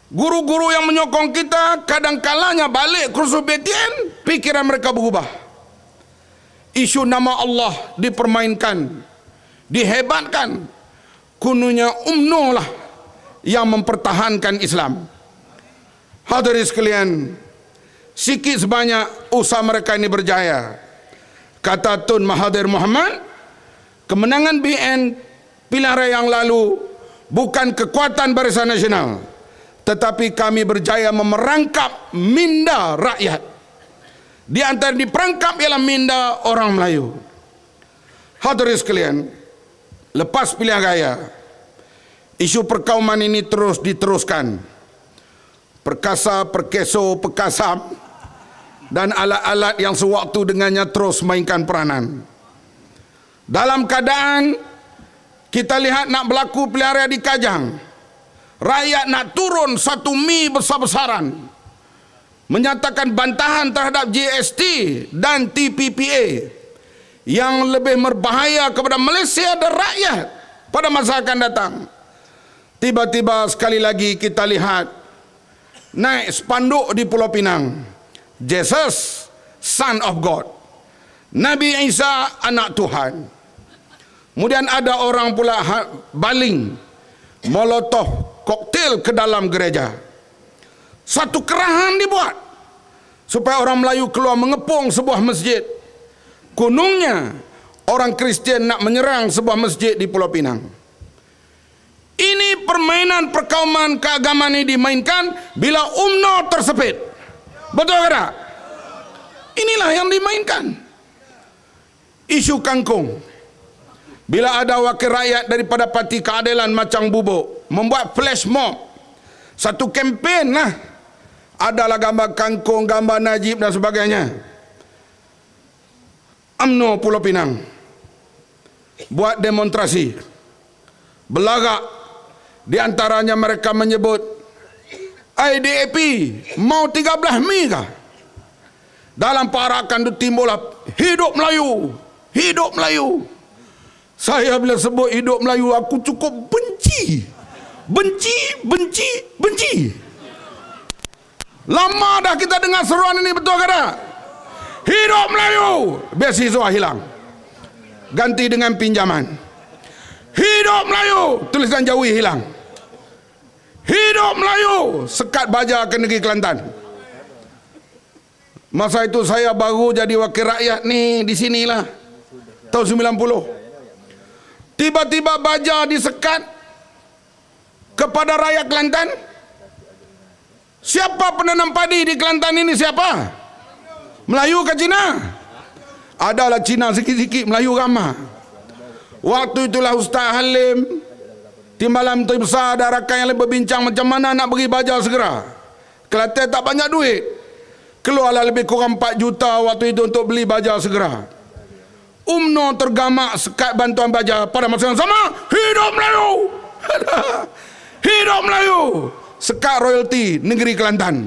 Guru-guru yang menyokong kita kadang-kalanya balik kursus BTN, pikiran mereka berubah. Isu nama Allah dipermainkan, dihebatkan. Kononnya UMNO lah yang mempertahankan Islam. Hadirin sekalian, sikit sebanyak usaha mereka ini berjaya. Kata Tun Mahathir Mohamad, kemenangan BN pilihan raya yang lalu bukan kekuatan Barisan Nasional, tetapi kami berjaya memerangkap minda rakyat. Di antara diperangkap ialah minda orang Melayu. Hadirin sekalian, lepas pilihan raya, isu perkauman ini terus diteruskan. Perkasa, perkeso, perkasam dan alat-alat yang sewaktu dengannya terus mainkan peranan. Dalam keadaan kita lihat nak berlaku pilihan raya di Kajang, rakyat nak turun 1 Mi besar-besaran, menyatakan bantahan terhadap GST dan TPPA yang lebih berbahaya kepada Malaysia dan rakyat pada masa akan datang. tiba-tiba sekali lagi kita lihat naik spanduk di Pulau Pinang, Jesus, Son of God, Nabi Isa, anak Tuhan. Kemudian ada orang pula baling molotov koktail ke dalam gereja. Satu kerahan dibuat supaya orang Melayu keluar mengepung sebuah masjid. Kononnya orang Kristian nak menyerang sebuah masjid di Pulau Pinang. Ini permainan perkauman keagamaan ini dimainkan bila UMNO tersepit. Betul tak? Inilah yang dimainkan. Isu kangkung. Bila ada wakil rakyat daripada Parti Keadilan Macang Bubuk membuat flash mob, satu kempen lah, adalah gambar kangkung, gambar Najib dan sebagainya. UMNO Pulau Pinang buat demonstrasi, belagak. Di antaranya mereka menyebut IDAP mau 13 Mei kah? Dalam parakan itu timbullah hidup Melayu, hidup Melayu. Saya bila sebut hidup Melayu, aku cukup benci. Lama dah kita dengar seruan ini, betul ke tak? Hidup Melayu. Beasiswa hilang, ganti dengan pinjaman. Hidup Melayu, tulisan Jawi hilang. Hidup Melayu, sekat baja ke negeri Kelantan. Masa itu saya baru jadi wakil rakyat ni di sinilah, tahun 90. Tiba-tiba baja disekat kepada rakyat Kelantan. Siapa penanam padi di Kelantan ini, siapa? Melayu ke Cina? Adalah Cina sikit-sikit, Melayu ramah. Waktu itulah Ustaz Halim Timbalan Menteri Besar ada rakan yang berbincang macam mana nak beri baja segera. Kelantan tak banyak duit, keluarlah lebih kurang 4 juta waktu itu untuk beli baja segera. UMNO tergamak sekat bantuan baja. Pada masa yang sama, hidup Melayu. Hidup Melayu. Sekat royalti negeri Kelantan.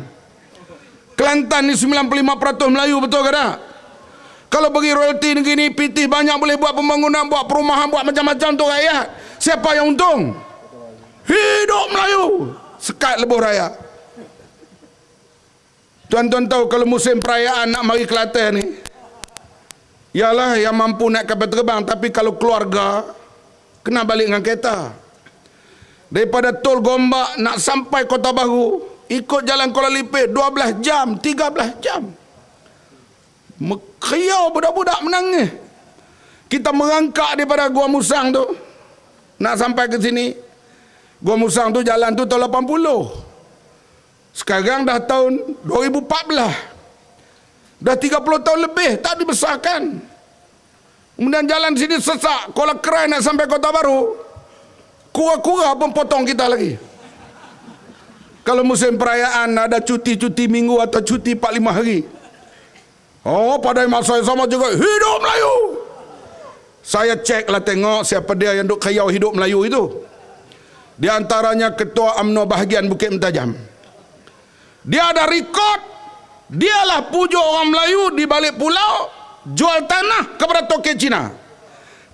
Kelantan ni 95% Melayu, betul ke tak? Kalau bagi royalti negeri ni, PT banyak boleh buat pembangunan, buat perumahan, buat macam-macam untuk rakyat. Siapa yang untung? Hidup Melayu. Sekat lebuh raya. Tuan-tuan tahu kalau musim perayaan nak mari Kelantan ni, ialah yang mampu naik kapal terbang. Tapi kalau keluarga, kena balik dengan kereta. Daripada Tol Gombak nak sampai Kota Baru, ikut jalan Kuala Lipih 12 jam, 13 jam. Mekriau budak-budak menangis. Kita merangkak daripada Gua Musang tu nak sampai ke sini. Gua Musang tu jalan tu tahun 80. Sekarang dah tahun 2014. Dah 30 tahun lebih tak dibesarkan. Kemudian jalan sini sesak. Kuala Kerai nak sampai Kota Baru, kura-kura pun potong kita lagi. Kalau musim perayaan ada cuti-cuti minggu atau cuti 4-5 hari. Oh, pada masa yang sama juga hidup Melayu. Saya cek lah tengok siapa dia yang duk kayau hidup Melayu itu. Di antaranya Ketua UMNO bahagian Bukit Mentajam. Dia ada rekod. Dialah pujuk orang Melayu di balik pulau jual tanah kepada toke Cina.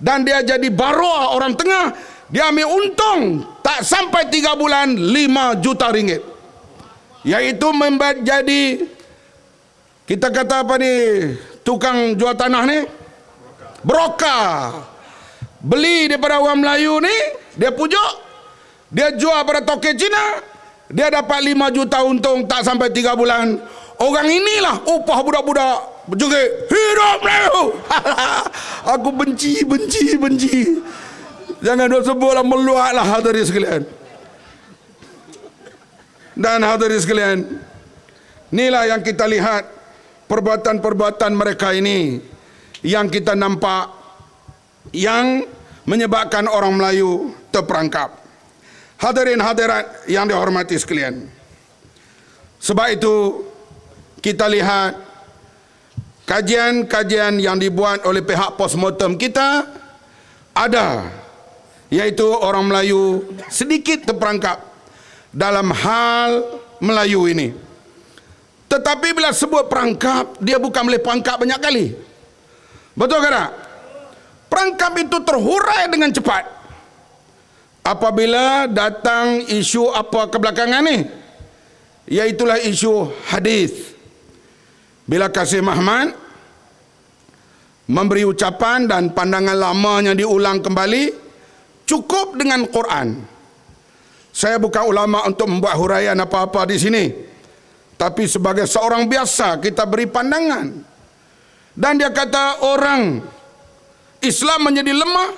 Dan dia jadi baroa orang tengah. Dia ambil untung tak sampai 3 bulan 5 juta ringgit. Iaitu menjadi, kita kata apa ni, tukang jual tanah ni, broker. Beli daripada orang Melayu ni, dia pujuk, dia jual pada toke Cina, dia dapat 5 juta untung tak sampai 3 bulan. Orang inilah upah budak-budak berjoget hidup Melayu. Aku benci. Jangan duk sebutlah, meluatlah hadirin sekalian. Dan hadirin sekalian, inilah yang kita lihat, perbuatan-perbuatan mereka ini yang kita nampak, yang menyebabkan orang Melayu terperangkap. Hadirin hadirat yang dihormati sekalian, sebab itu kita lihat kajian-kajian yang dibuat oleh pihak postmortem kita ada, iaitu orang Melayu sedikit terperangkap dalam hal Melayu ini. Tetapi bila sebut perangkap, dia bukan boleh perangkap banyak kali. Betul ke tak? Perangkap itu terhurai dengan cepat. apabila datang isu apa kebelakangan ni, iaitulah isu hadis. Bila Kasih Mahmad memberi ucapan dan pandangan lamanya diulang kembali, cukup dengan Quran. Saya bukan ulama untuk membuat huraian apa-apa di sini, tapi sebagai seorang biasa kita beri pandangan. Dan dia kata orang Islam menjadi lemah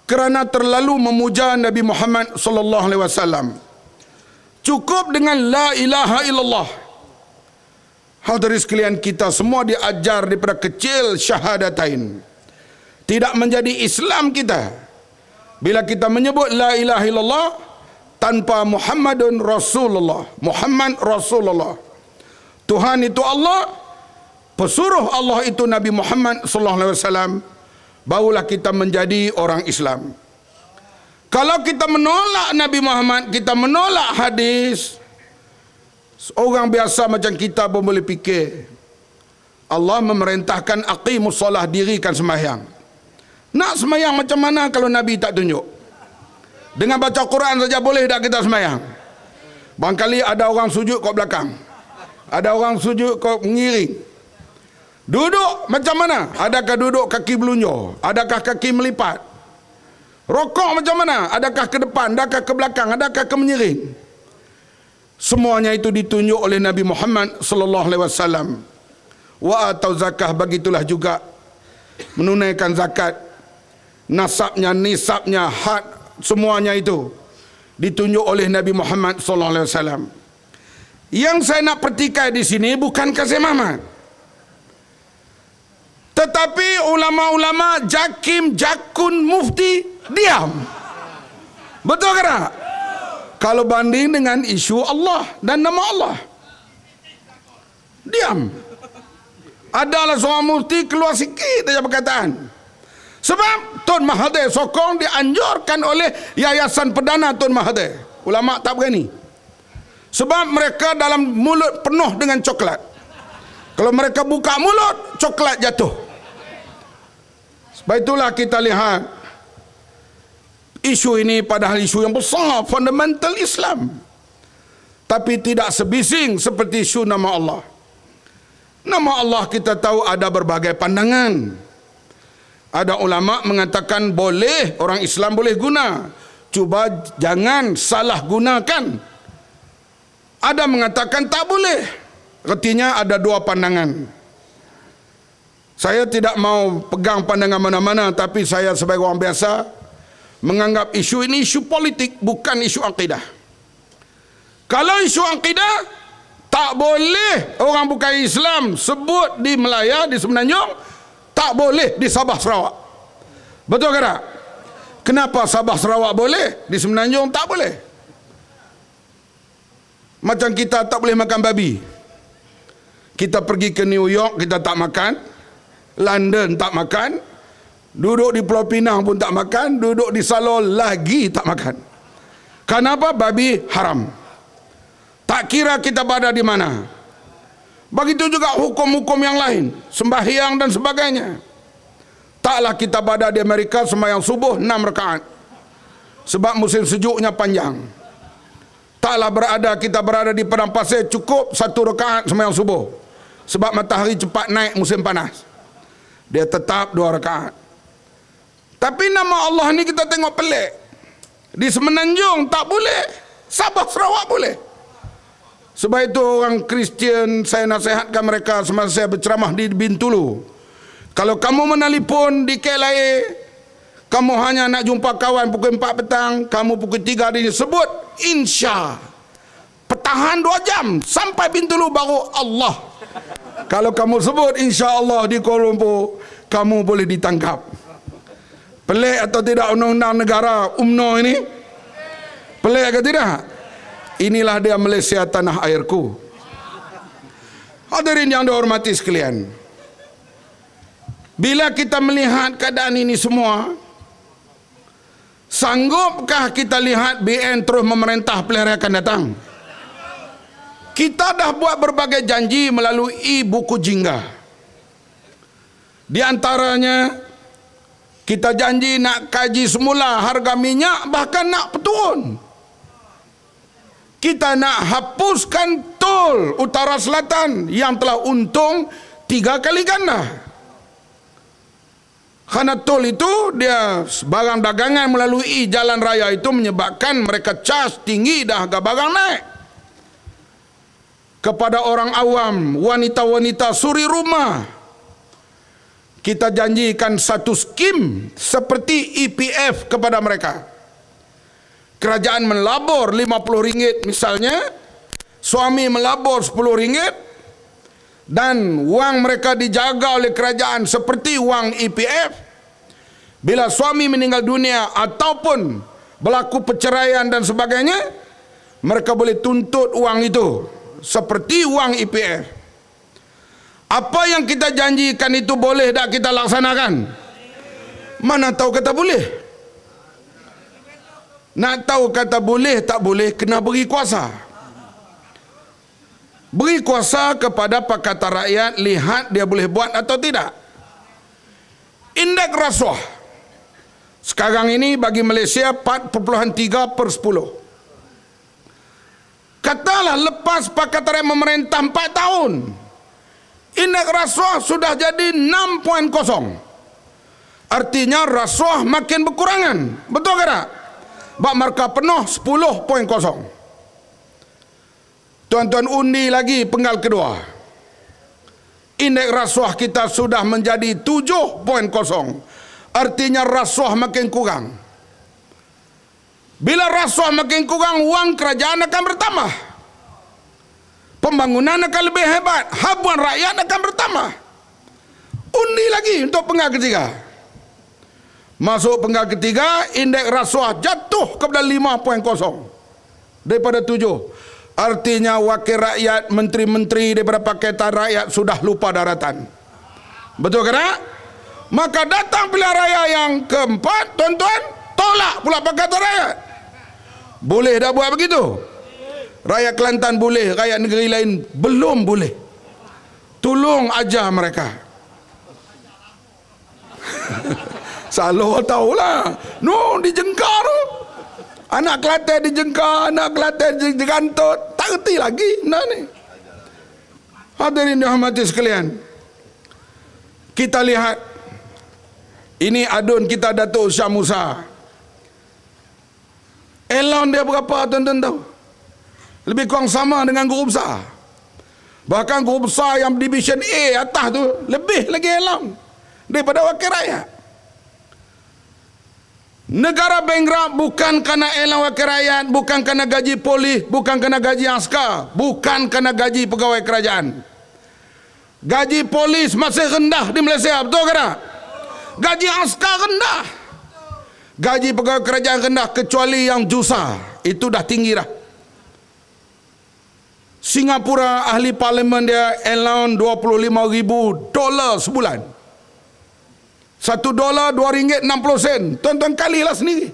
kerana terlalu memuja Nabi Muhammad sallallahu alaihi wasallam. Cukup dengan la ilaha illallah. Hadirin sekalian, kita semua diajar daripada kecil syahadatain. Tidak menjadi Islam kita bila kita menyebut la ilaha illallah tanpa Muhammadun Rasulullah. Muhammad Rasulullah. Tuhan itu Allah, pesuruh Allah itu Nabi Muhammad sallallahu alaihi wasallam, barulah kita menjadi orang Islam. Kalau kita menolak Nabi Muhammad, kita menolak hadis, orang biasa macam kita pun boleh fikir Allah memerintahkan aqimus solah, dirikan sembahyang. Nak sembahyang macam mana kalau Nabi tak tunjuk? Dengan baca Quran saja boleh tak kita sembahyang? Barangkali ada orang sujud kat belakang, ada orang sujud kat mengiring. Duduk macam mana? Adakah duduk kaki belunjur? Adakah kaki melipat? Rokok macam mana? Adakah ke depan? Adakah ke belakang? Adakah ke menyiring? Semuanya itu ditunjuk oleh Nabi Muhammad sallallahu alaihi wasallam. Wa atau zakah, begitulah juga menunaikan zakat. Nasabnya, nisabnya, had, semuanya itu ditunjuk oleh Nabi Muhammad sallallahu alaihi wasallam. Yang saya nak petikai di sini bukan Kasih Mahmad, tetapi ulama-ulama Jakim, Jakun, Mufti diam. Betul ke tak? Kalau banding dengan isu Allah dan nama Allah, diam. Adalah seorang mufti keluar sikit saja perkataan. Sebab Tun Mahathir sokong, dianjurkan oleh Yayasan Perdana Tun Mahathir. Ulama tak berani. Sebab mereka dalam mulut penuh dengan coklat. Kalau mereka buka mulut, coklat jatuh. Sebab itulah kita lihat isu ini padahal isu yang besar, fundamental Islam, tapi tidak sebising seperti isu nama Allah. Nama Allah kita tahu ada berbagai pandangan. Ada ulama mengatakan boleh, orang Islam boleh guna, cuba jangan salah gunakan. Ada mengatakan tak boleh. Artinya ada dua pandangan. Saya tidak mau pegang pandangan mana-mana, tapi saya sebagai orang biasa menganggap isu ini isu politik, bukan isu akidah. Kalau isu akidah, tak boleh orang bukan Islam sebut di Melaya, di Semenanjung, tak boleh di Sabah Sarawak. Betul ke tak? Kenapa Sabah Sarawak boleh, di Semenanjung tak boleh? Macam kita tak boleh makan babi. Kita pergi ke New York, kita tak makan. London tak makan. Duduk di Pulau Pinang pun tak makan. Duduk di Salor lagi tak makan. Kenapa? Babi haram. Tak kira kita berada di mana. Begitu juga hukum-hukum yang lain, sembahyang dan sebagainya. Taklah kita berada di Amerika sembahyang subuh 6 rakaat, sebab musim sejuknya panjang. Taklah kita berada di padang pasir cukup 1 rakaat sembahyang subuh, sebab matahari cepat naik musim panas. Dia tetap 2 rakaat. Tapi nama Allah ni kita tengok pelik. Di Semenanjung tak boleh, Sabah Sarawak boleh. Sebab itu orang Kristian, saya nasihatkan mereka semasa saya berceramah di Bintulu. Kalau kamu menelpon di KLIA, kamu hanya nak jumpa kawan pukul 4 petang, kamu pukul 3 hari sebut insya. Pertahan 2 jam sampai Bintulu baru Allah. Kalau kamu sebut insya Allah di Kuala Lumpur, kamu boleh ditangkap. Pelik atau tidak undang-undang negara UMNO ini? Pelik ke tidak? Inilah dia Malaysia tanah airku. Hadirin yang dihormati sekalian, bila kita melihat keadaan ini semua, sanggupkah kita lihat BN terus memerintah pilihan akan datang? Kita dah buat berbagai janji melalui buku jingga. Di antaranya, Kita janji nak kaji semula harga minyak, bahkan nak turun. Kita nak hapuskan tol utara selatan yang telah untung 3 kali ganda. Karena tol itu dia barang dagangan melalui jalan raya itu menyebabkan mereka cas tinggi dah harga barang naik. Kepada orang awam, wanita-wanita suri rumah, kita janjikan satu skim seperti EPF kepada mereka. Kerajaan melabur RM50 misalnya, suami melabur RM10 dan wang mereka dijaga oleh kerajaan seperti wang EPF. Bila suami meninggal dunia ataupun berlaku perceraian dan sebagainya, mereka boleh tuntut wang itu seperti wang EPF. Apa yang kita janjikan itu boleh tak kita laksanakan? Mana tahu kata boleh. Nak tahu kata boleh tak boleh, kena beri kuasa. Beri kuasa kepada Pakatan Rakyat, lihat dia boleh buat atau tidak. Indeks rasuah sekarang ini bagi Malaysia 4.3/10. Katalah lepas Pakatan Rakyat memerintah 4 tahun, indeks rasuah sudah jadi 6.0. Artinya rasuah makin berkurangan. Betul ke tak? Bak markah penuh 10.0. Tuan-tuan undi lagi penggal kedua. Indeks rasuah kita sudah menjadi 7.0. Artinya rasuah makin kurang. Bila rasuah makin kurang, wang kerajaan akan bertambah. Pembangunan akan lebih hebat, habuan rakyat akan bertambah. Undi lagi untuk penggal ketiga. Masuk penggal ketiga, indeks rasuah jatuh kepada 5.0 daripada 7. Artinya wakil rakyat, menteri-menteri daripada Pakatan Rakyat sudah lupa daratan. Betul ke tak? Maka datang pilihan raya yang keempat, tuan-tuan, tolak pula Pakatan Rakyat. Boleh tak buat begitu? Rakyat Kelantan boleh, rakyat negeri lain belum boleh. Tolong ajar mereka. Salah tahulah. No, dijengkar. Anak Kelantan dijengkar, anak Kelantan digantut. Tak reti lagi. Nah ni. Hadirin dihormati sekalian. Kita lihat. Ini adun kita Datuk Syah Musa. Elon dia berapa tuan-tuan tahu? Lebih kurang sama dengan grup besar. Bahkan grup besar yang division A atas tu lebih lagi elon daripada wakil rakyat. Negara bankrupt bukan kerana elon wakil rakyat, bukan kerana gaji polis, bukan kerana gaji askar, bukan kerana gaji pegawai kerajaan. Gaji polis masih rendah di Malaysia, betul ke tak? Gaji askar rendah. Gaji pegawai kerajaan rendah kecuali yang jusa. Itu dah tinggi dah. Singapura ahli parlimen dia allowance $25,000 sebulan. $1 RM2.60. Tuan-tuan kalilah sendiri.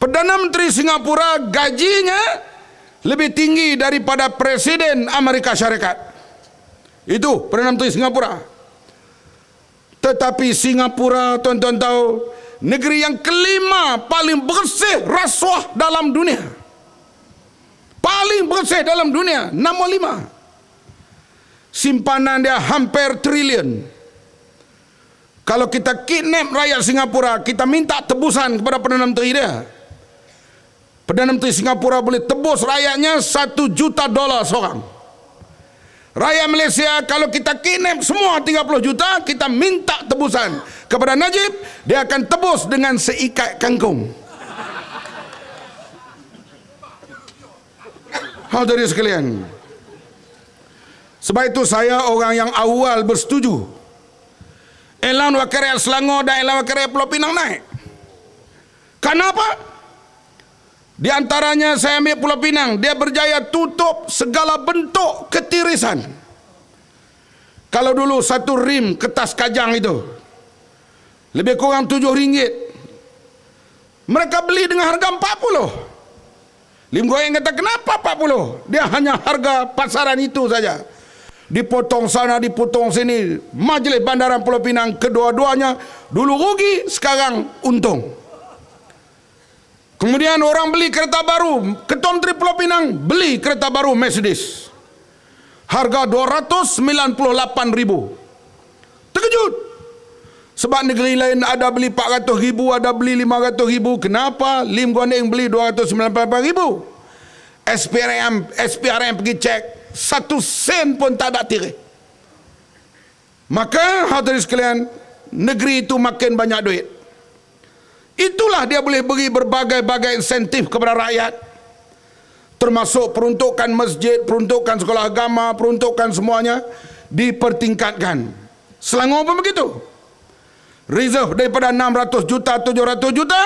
Perdana Menteri Singapura gajinya lebih tinggi daripada Presiden Amerika Syarikat. Itu Perdana Menteri Singapura. Tetapi Singapura, tuan-tuan tahu, negeri yang kelima paling bersih rasuah dalam dunia. Paling bersih dalam dunia, nombor 5. Simpanan dia hampir trilion. Kalau kita kidnap rakyat Singapura, kita minta tebusan kepada Perdana Menteri dia. Perdana Menteri Singapura boleh tebus rakyatnya $1 juta seorang. Rakyat Malaysia kalau kita kidnap semua 30 juta, kita minta tebusan kepada Najib, dia akan tebus dengan seikat kangkung. Hadirin sekalian, sebab itu saya orang yang awal bersetuju elan wakil rakyat Selangor dan elan wakil rakyat Pulau Pinang naik. Kenapa? Di antaranya saya ambil Pulau Pinang, dia berjaya tutup segala bentuk ketirisan. Kalau dulu satu rim kertas kajang itu lebih kurang RM7, mereka beli dengan harga 40. Lim Goyeng kata, kenapa 40? Dia hanya harga pasaran itu saja. dipotong sana, dipotong sini. Majlis Bandaran Pulau Pinang kedua-duanya dulu rugi, sekarang untung. Kemudian orang beli kereta baru, Ketua Menteri Pulau Pinang beli kereta baru Mercedes. Harga 298.000. Terkejut. Sebab negeri lain ada beli 400.000, ada beli 500.000. Kenapa Lim Guan Eng beli 298.000? SPRM pergi cek, 1 sen pun tak ada tirai. Maka hadirin sekalian, negeri itu makin banyak duit. Itulah dia boleh beri berbagai-bagai insentif kepada rakyat, termasuk peruntukan masjid, peruntukan sekolah agama, peruntukan semuanya dipertingkatkan. Selangor pun begitu. Reserve daripada 600 juta, 700 juta,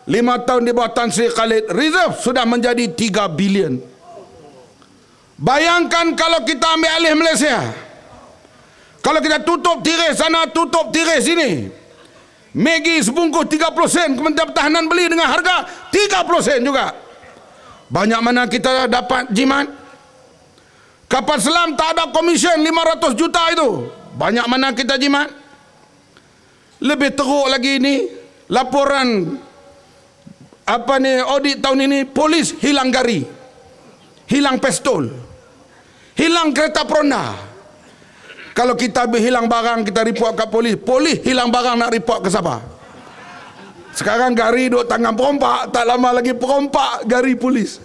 5 tahun di bawah Tan Sri Khalid, reserve sudah menjadi 3 bilion. Bayangkan kalau kita ambil alih Malaysia, kalau kita tutup tirai sana, tutup tirai sini, Maggi sebungkus 30 sen, Kementerian Pertahanan beli dengan harga 30 sen juga. Banyak mana kita dapat jimat? Kapal selam tak ada komisen 500 juta itu, banyak mana kita jimat? Lebih teruk lagi ini, laporan audit tahun ini, polis hilang gari, hilang pistol, hilang kereta peronda. Kalau kita hilang barang, kita report ke polis, polis hilang barang nak report ke siapa? Sekarang gari duduk tangan perompak, tak lama lagi perompak gari polis.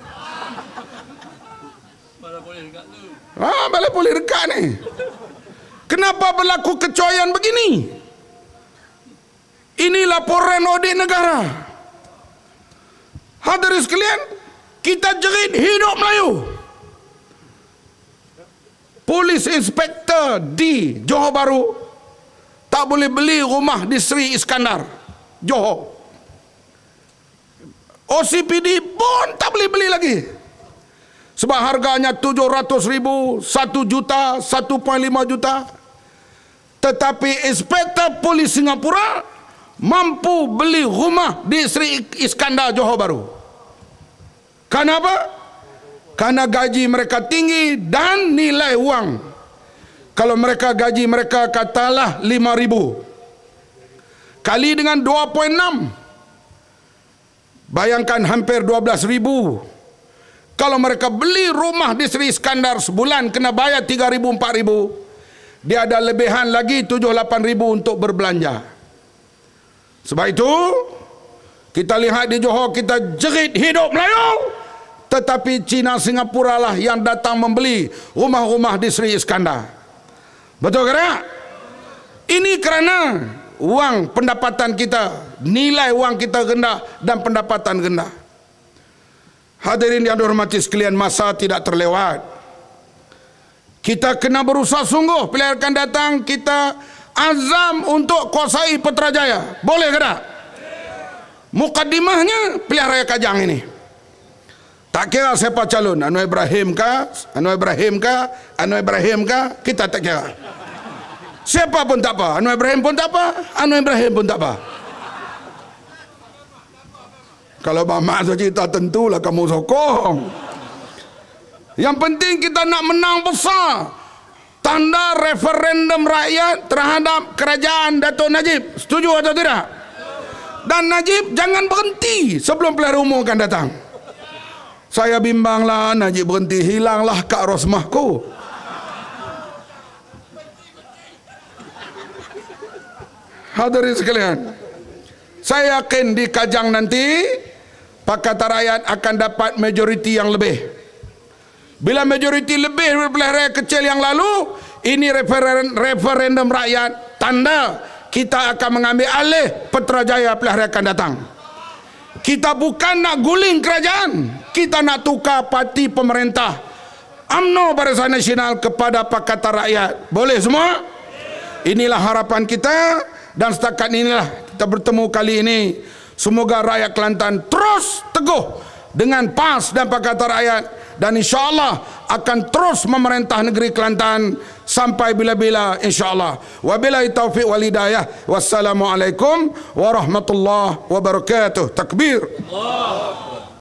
Balai polis dekat ni. Kenapa berlaku kecoyan begini? Ini laporan audit negara. Hadirin sekalian, kita jerit hidup Melayu. Polis inspektor di Johor Bahru tak boleh beli rumah di Sri Iskandar, Johor. OCPD pun tak boleh beli lagi. Sebab harganya 700.000, 1 juta, 1.5 juta. Tetapi inspektor polis Singapura mampu beli rumah di Sri Iskandar, Johor Bahru. Kenapa? Karena gaji mereka tinggi dan nilai wang. Kalau mereka gaji mereka katalah 5.000 kali dengan 2.6, bayangkan hampir 12.000. Kalau mereka beli rumah di Sri Iskandar sebulan kena bayar 3.000, 4.000, dia ada lebihan lagi 7-8.000 untuk berbelanja. Sebab itu kita lihat di Johor, kita jerit hidup Melayu, tetapi Cina Singapura lah yang datang membeli rumah-rumah di Sri Iskandar. Betul ke tak? Ini kerana wang pendapatan kita, nilai wang kita rendah dan pendapatan rendah. Hadirin yang dihormati sekalian, masa tidak terlewat. Kita kena berusaha sungguh. Pilihan akan datang kita azam untuk kuasai Putrajaya. Boleh ke tak? Mukaddimahnya pilihan raya Kajang ini. Tak kira siapa calon, Anwar Ibrahim kah, Anwar Ibrahim kah, Anwar Ibrahim kah, kita tak kira. Siapa pun tak apa, Anwar Ibrahim pun tak apa, Anwar Ibrahim pun tak apa. Kalau Mamat cerita tentulah kamu sokong. Yang penting kita nak menang besar. Tanda referendum rakyat terhadap kerajaan Dato' Najib. Setuju atau tidak? Dan Najib jangan berhenti sebelum pilihan umum akan datang. Saya bimbanglah Najib berhenti, hilanglah Kak Rosmahku. Hadirin sekalian, saya yakin di Kajang nanti Pakatan Rakyat akan dapat majoriti yang lebih. Bila majoriti lebih dari pilihan raya kecil yang lalu, ini referendum rakyat, tanda kita akan mengambil alih Putrajaya pilihan raya akan datang. Kita bukan nak guling kerajaan, kita nak tukar parti pemerintah UMNO Barisan Nasional kepada Pakatan Rakyat. Boleh semua? Inilah harapan kita, dan setakat inilah kita bertemu kali ini. Semoga rakyat Kelantan terus teguh dengan PAS dan Pakatan Rakyat, dan insya-Allah akan terus memerintah negeri Kelantan sampai bila-bila insya-Allah. Wabillahi taufiq wal hidayah. Wassalamualaikum warahmatullahi wabarakatuh. Takbir. Allah.